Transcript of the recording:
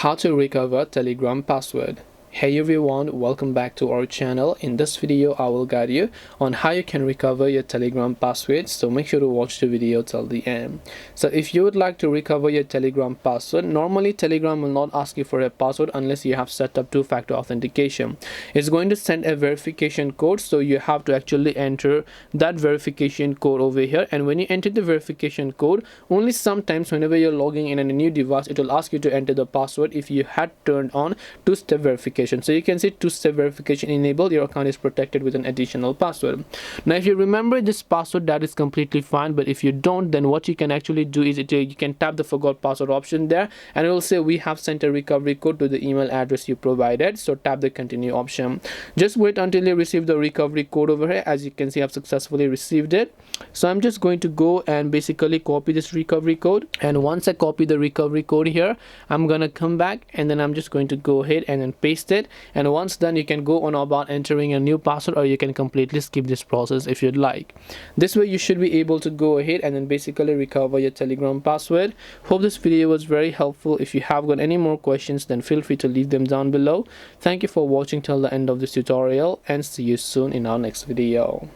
How to recover Telegram password. Hey everyone, welcome back to our channel. In this video I will guide you on how you can recover your Telegram password, so make sure to watch the video till the end. So if you would like to recover your Telegram password, normally Telegram will not ask you for a password unless you have set up two-factor authentication. It's going to send a verification code, so you have to actually enter that verification code over here. And when you enter the verification code, only sometimes whenever you're logging in on a new device, it will ask you to enter the password if you had turned on two-step verification. So you can see two-step verification enabled, your account is protected with an additional password. Now if you remember this password, that is completely fine, but if you don't, then what you can actually do is you can tap the forgot password option there, and it will say we have sent a recovery code to the email address you provided. So tap the continue option. Just wait until you receive the recovery code over here. As you can see, I've successfully received it. So I'm just going to go and basically copy this recovery code, and once I copy the recovery code here, I'm gonna come back and then I'm just going to go ahead and then paste it. And once done, you can go on about entering a new password, or you can completely skip this process if you'd like. This way you should be able to go ahead and then basically recover your Telegram password. Hope this video was very helpful. If you have got any more questions, then feel free to leave them down below. Thank you for watching till the end of this tutorial, and see you soon in our next video.